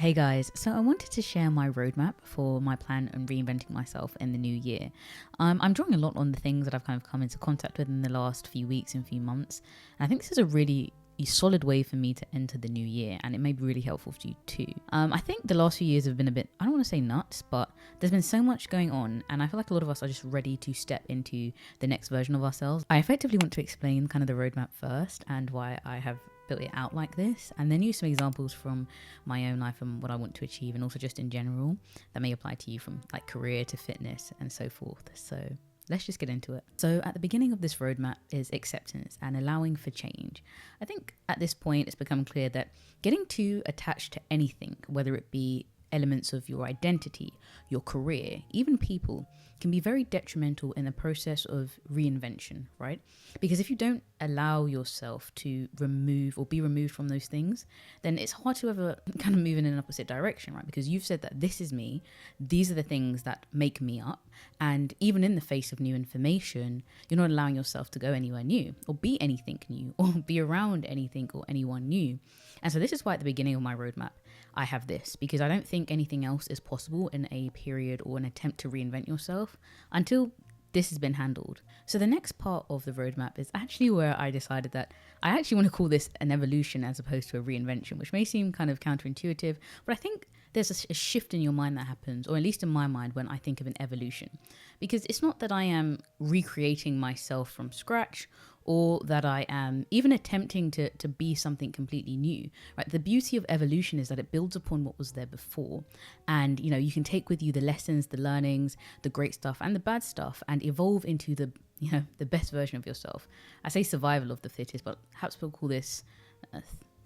Hey guys, so I wanted to share my roadmap for my plan on reinventing myself in the new year. I'm drawing a lot on the things that I've kind of come into contact with in the last few weeks and few months. And I think this is a really solid way for me to enter the new year, and it may be really helpful for you too. I think the last few years have been a bit, I don't want to say nuts, but there's been so much going on, and I feel like a lot of us are just ready to step into the next version of ourselves. I effectively want to explain kind of the roadmap first and why I have built it out like this, and then use some examples from my own life and what I want to achieve, and also just in general that may apply to you, from like career to fitness and so forth. So let's just get into it. So at the beginning of this roadmap is acceptance and allowing for change. I think at this point it's become clear that getting too attached to anything, whether it be elements of your identity, your career, even people, can be very detrimental in the process of reinvention, right? Because if you don't allow yourself to remove or be removed from those things, then it's hard to ever kind of move in an opposite direction, right? Because you've said that this is me, these are the things that make me up, and even in the face of new information, you're not allowing yourself to go anywhere new or be anything new or be around anything or anyone new. And so this is why at the beginning of my roadmap, I have this, because I don't think anything else is possible in a period or an attempt to reinvent yourself until this has been handled. So the next part of the roadmap is actually where I decided that I actually want to call this an evolution as opposed to a reinvention, which may seem kind of counterintuitive, but I think there's a shift in your mind that happens, or at least in my mind, when I think of an evolution. Because it's not that I am recreating myself from scratch, or that I am even attempting to be something completely new, right? The beauty of evolution is that it builds upon what was there before. And, you know, you can take with you the lessons, the learnings, the great stuff and the bad stuff, and evolve into the best version of yourself. I say survival of the fittest, but perhaps we'll call this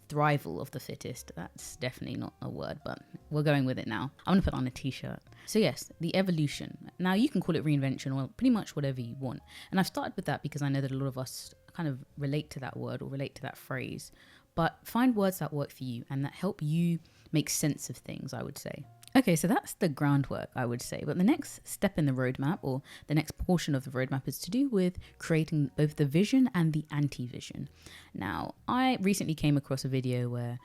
thrival of the fittest. That's definitely not a word, but we're going with it now. I'm gonna put on a t-shirt. So yes, the evolution. Now you can call it reinvention or pretty much whatever you want. And I've started with that because I know that a lot of us kind of relate to that word or relate to that phrase. But find words that work for you and that help you make sense of things, I would say. Okay, so that's the groundwork, I would say. But the next step in the roadmap, or the next portion of the roadmap, is to do with creating both the vision and the anti-vision. Now, I recently came across a video where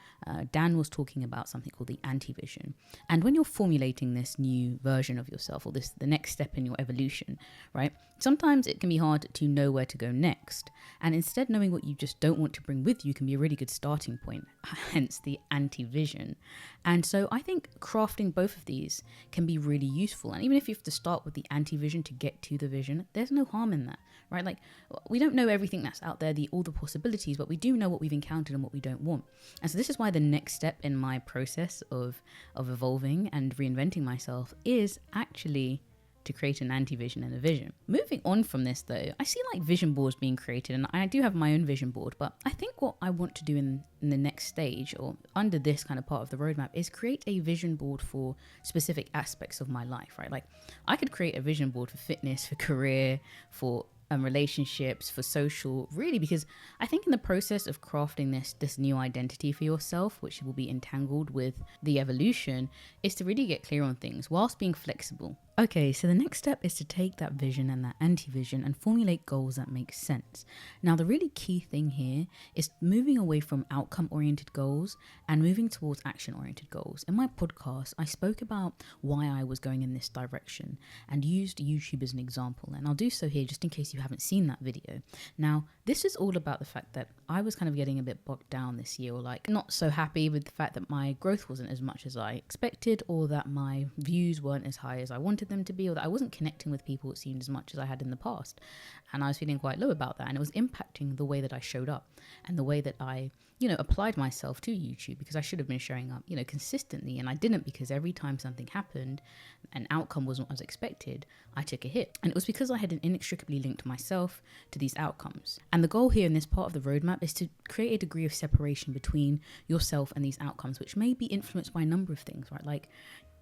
Dan was talking about something called the anti-vision. And when you're formulating this new version of yourself, or the next step in your evolution, right? Sometimes it can be hard to know where to go next. And instead, knowing what you just don't want to bring with you can be a really good starting point, hence the anti-vision. And so I think crafting both of these can be really useful. And even if you have to start with the anti-vision to get to the vision, there's no harm in that, right? Like, we don't know everything that's out there, all the possibilities, but we do know what we've encountered and what we don't want. And so this is why the next step in my process of evolving and reinventing myself is actually to create an anti-vision and a vision. Moving on from this though, I see like vision boards being created, and I do have my own vision board, but I think what I want to do in the next stage, or under this kind of part of the roadmap, is create a vision board for specific aspects of my life, right? Like I could create a vision board for fitness, for career, for relationships, for social, really, because I think in the process of crafting this new identity for yourself, which will be entangled with the evolution, is to really get clear on things whilst being flexible. Okay, so the next step is to take that vision and that anti-vision and formulate goals that make sense. Now, the really key thing here is moving away from outcome-oriented goals and moving towards action-oriented goals. In my podcast, I spoke about why I was going in this direction and used YouTube as an example, and I'll do so here just in case you haven't seen that video. Now, this is all about the fact that I was kind of getting a bit bogged down this year, or like not so happy with the fact that my growth wasn't as much as I expected, or that my views weren't as high as I wanted them to be, or that I wasn't connecting with people, it seemed, as much as I had in the past. And I was feeling quite low about that, and it was impacting the way that I showed up and the way that I, applied myself to YouTube, because I should have been showing up, consistently, and I didn't, because every time something happened, an outcome wasn't as expected, I took a hit. And it was because I had inextricably linked myself to these outcomes. And the goal here in this part of the roadmap is to create a degree of separation between yourself and these outcomes, which may be influenced by a number of things, right? Like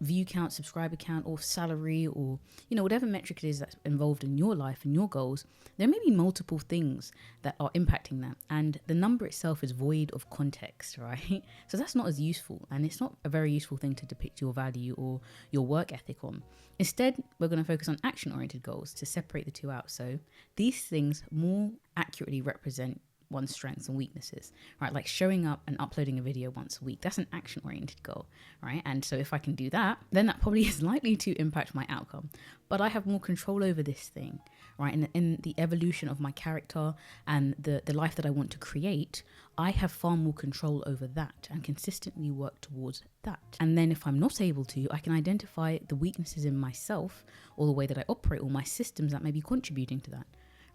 view count, subscriber count, or salary, or whatever metric it is that's involved in your life and your goals. There may be multiple things that are impacting that, and the number itself is void of context, right? So that's not as useful, and it's not a very useful thing to depict your value or your work ethic on. Instead, we're going to focus on action-oriented goals to separate the two out, so these things more accurately represent one's strengths and weaknesses, right? Like showing up and uploading a video once a week. That's an action-oriented goal, right? And so if I can do that, then that probably is likely to impact my outcome. But I have more control over this thing, right? In the evolution of my character and the life that I want to create, I have far more control over that and consistently work towards that. And then if I'm not able to, I can identify the weaknesses in myself or the way that I operate or my systems that may be contributing to that.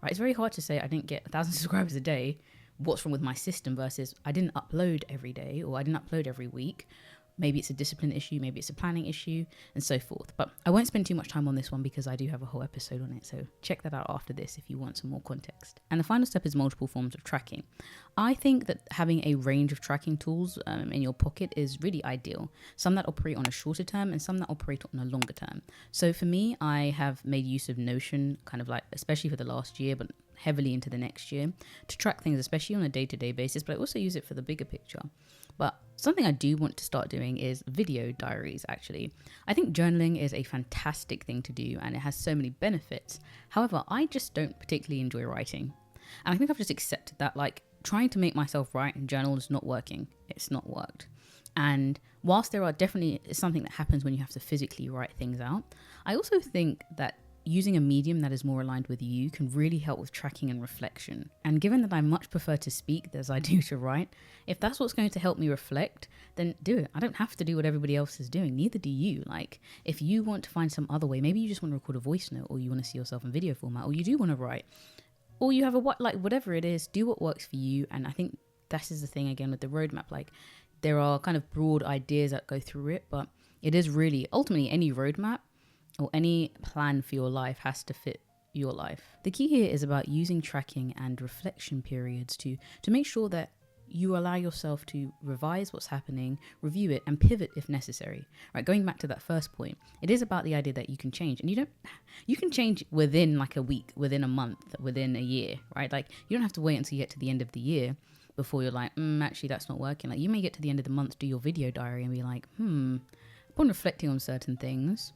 Right? It's very hard to say I didn't get 1,000 subscribers a day. What's wrong with my system versus I didn't upload every day or I didn't upload every week. Maybe it's a discipline issue, maybe it's a planning issue, and so forth. But I won't spend too much time on this one because I do have a whole episode on it. So check that out after this if you want some more context. And the final step is multiple forms of tracking. I think that having a range of tracking tools in your pocket is really ideal. Some that operate on a shorter term and some that operate on a longer term. So for me, I have made use of Notion, kind of like, especially for the last year, but heavily into the next year, to track things, especially on a day-to-day basis, but I also use it for the bigger picture. But something I do want to start doing is video diaries, actually. I think journaling is a fantastic thing to do and it has so many benefits. However, I just don't particularly enjoy writing. And I think I've just accepted that, like, trying to make myself write in journal is not working. It's not worked. And whilst there are definitely something that happens when you have to physically write things out, I also think that using a medium that is more aligned with you can really help with tracking and reflection. And given that I much prefer to speak as I do to write, if that's what's going to help me reflect, then do it. I don't have to do what everybody else is doing. Neither do you. Like, if you want to find some other way, maybe you just want to record a voice note, or you want to see yourself in video format, or you do want to write, or you have whatever it is, do what works for you. And I think this is the thing again with the roadmap. Like, there are kind of broad ideas that go through it, but it is really ultimately any roadmap or any plan for your life has to fit your life. The key here is about using tracking and reflection periods to make sure that you allow yourself to revise what's happening, review it, and pivot if necessary. Right, going back to that first point, it is about the idea that you can change, and you can change within like a week, within a month, within a year, right? Like, you don't have to wait until you get to the end of the year before you're like, actually that's not working. Like, you may get to the end of the month, do your video diary and be like, upon reflecting on certain things,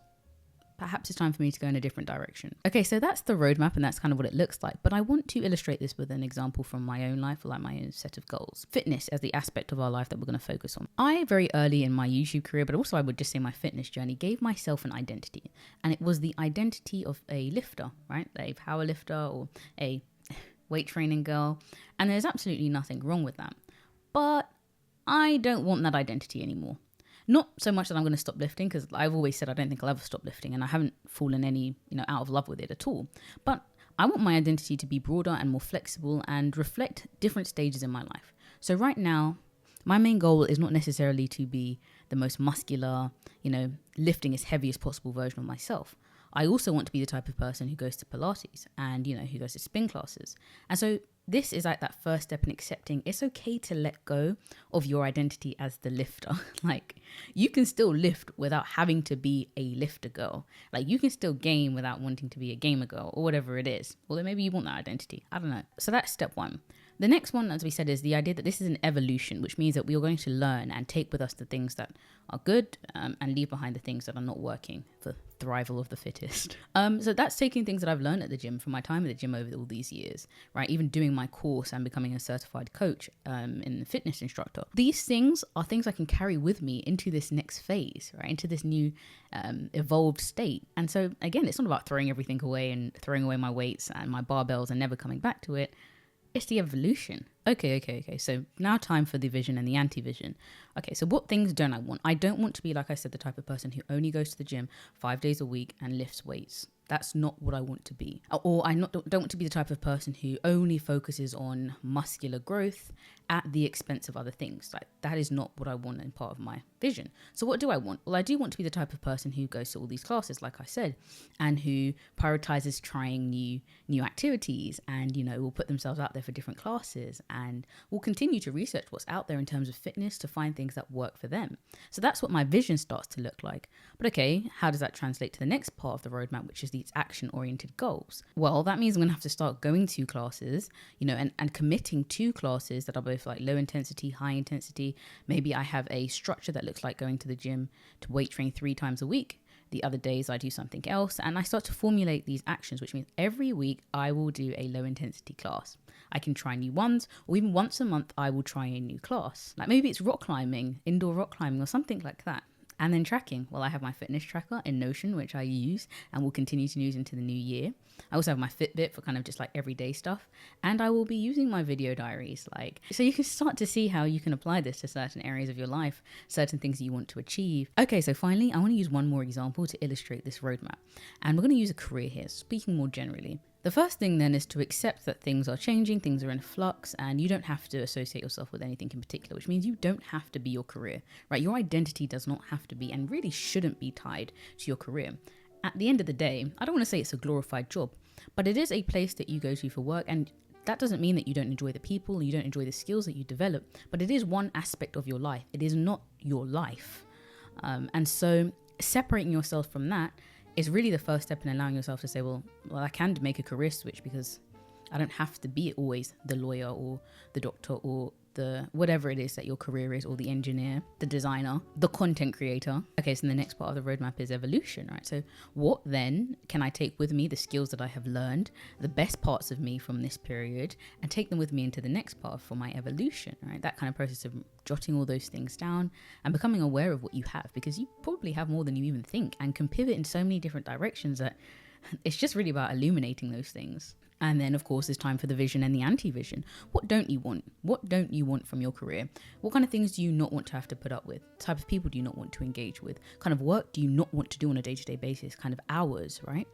perhaps it's time for me to go in a different direction. Okay, so that's the roadmap and that's kind of what it looks like. But I want to illustrate this with an example from my own life, or like my own set of goals. Fitness as the aspect of our life that we're going to focus on. I, very early in my YouTube career, but also I would just say my fitness journey, gave myself an identity. And it was the identity of a lifter, right? A power lifter or a weight training girl. And there's absolutely nothing wrong with that. But I don't want that identity anymore. Not so much that I'm going to stop lifting, because I've always said I don't think I'll ever stop lifting, and I haven't fallen any, out of love with it at all. But I want my identity to be broader and more flexible and reflect different stages in my life. So right now, my main goal is not necessarily to be the most muscular, lifting as heavy as possible version of myself. I also want to be the type of person who goes to Pilates and, who goes to spin classes. And so this is like that first step in accepting it's okay to let go of your identity as the lifter. Like, you can still lift without having to be a lifter girl. Like, you can still game without wanting to be a gamer girl or whatever it is. Although maybe you want that identity. I don't know. So that's step one. The next one, as we said, is the idea that this is an evolution, which means that we are going to learn and take with us the things that are good and leave behind the things that are not working for thrival of the fittest. So that's taking things that I've learned at the gym from my time at the gym over all these years, right? Even doing my course and becoming a certified coach in fitness instructor. These things are things I can carry with me into this next phase, right? Into this new evolved state. And so again, it's not about throwing everything away and throwing away my weights and my barbells and never coming back to it. It's the evolution. Okay. So now time for the vision and the anti-vision. Okay, so what things don't I want? I don't want to be, like I said, the type of person who only goes to the gym 5 days a week and lifts weights. That's not what I want to be. Or don't want to be the type of person who only focuses on muscular growth at the expense of other things. Like, that is not what I want in part of my vision. So what do I want? Well, I do want to be the type of person who goes to all these classes, like I said, and who prioritizes trying new activities and, will put themselves out there for different classes and will continue to research what's out there in terms of fitness to find things that work for them. So that's what my vision starts to look like. But okay, how does that translate to the next part of the roadmap, which is these action-oriented goals? Well, that means I'm going to have to start going to classes, and committing to classes that are both like low intensity, high intensity. Maybe I have a structure that looks like going to the gym to weight train 3 times a week. The other days I do something else, and I start to formulate these actions, which means every week I will do a low intensity class. I can try new ones, or even once a month I will try a new class. Like maybe it's rock climbing, indoor rock climbing or something like that. And then tracking. Well, I have my fitness tracker in Notion, which I use and will continue to use into the new year. I also have my Fitbit for kind of just like everyday stuff. And I will be using my video diaries. So you can start to see how you can apply this to certain areas of your life, certain things that you want to achieve. Okay, so finally, I want to use one more example to illustrate this roadmap. And we're going to use a career here, speaking more generally. The first thing then is to accept that things are changing, things are in flux, and you don't have to associate yourself with anything in particular, which means you don't have to be your career, right? Your identity does not have to be and really shouldn't be tied to your career. At the end of the day, I don't want to say it's a glorified job, but it is a place that you go to for work, and that doesn't mean that you don't enjoy the people, you don't enjoy the skills that you develop, but it is one aspect of your life. It is not your life. And so separating yourself from that is really the first step in allowing yourself to say, well, I can make a career switch because I don't have to be always the lawyer or the doctor or the whatever it is that your career is, or the engineer, the designer, the content creator. Okay, so the next part of the roadmap is evolution, right? So what then can I take with me, the skills that I have learned, the best parts of me from this period, and take them with me into the next part for my evolution, right? That kind of process of jotting all those things down and becoming aware of what you have, because you probably have more than you even think and can pivot in so many different directions that it's just really about illuminating those things. And then, of course, it's time for the vision and the anti-vision. What don't you want? What don't you want from your career? What kind of things do you not want to have to put up with? Type of people do you not want to engage with? Kind of work do you not want to do on a day-to-day basis? Kind of hours, right?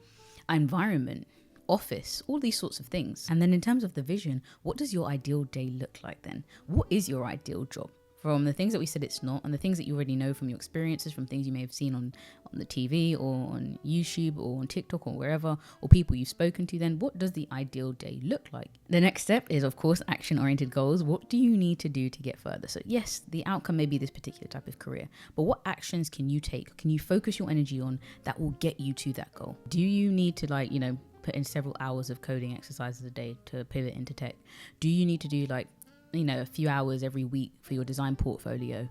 Environment, office, all these sorts of things. And then in terms of the vision, what does your ideal day look like then? What is your ideal job? From the things that we said it's not, and the things that you already know from your experiences, from things you may have seen on the TV or on YouTube or on TikTok or wherever, or people you've spoken to, then what does the ideal day look like? The next step is, of course, action-oriented goals. What do you need to do to get further? So yes, the outcome may be this particular type of career, but what actions can you take? Can you focus your energy on that will get you to that goal? Do you need to put in several hours of coding exercises a day to pivot into tech? Do you need to do a few hours every week for your design portfolio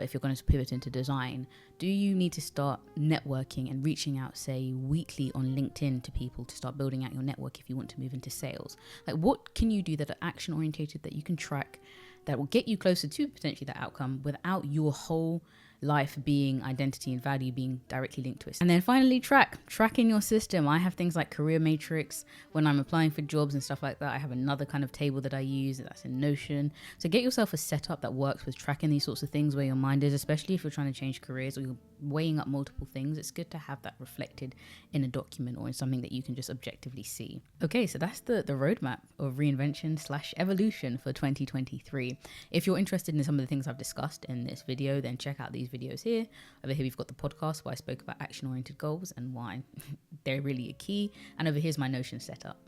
if you're going to pivot into design? Do you need to start networking and reaching out, say, weekly on LinkedIn to people to start building out your network if you want to move into sales? What can you do that are action orientated, that you can track, that will get you closer to potentially that outcome without your whole life being, identity and value being directly linked to it? And then finally, track in your system. I have things like Career Matrix when I'm applying for jobs and stuff like that. I have another kind of table that I use that's in Notion. So get yourself a setup that works with tracking these sorts of things where your mind is, especially if you're trying to change careers or you're weighing up multiple things. It's good to have that reflected in a document or in something that you can just objectively see. Okay, so that's the roadmap of reinvention/evolution for 2023. If you're interested in some of the things I've discussed in this video, then check out these videos here. Over here we've got the podcast where I spoke about action-oriented goals and why they're really a key, and over here's my Notion setup.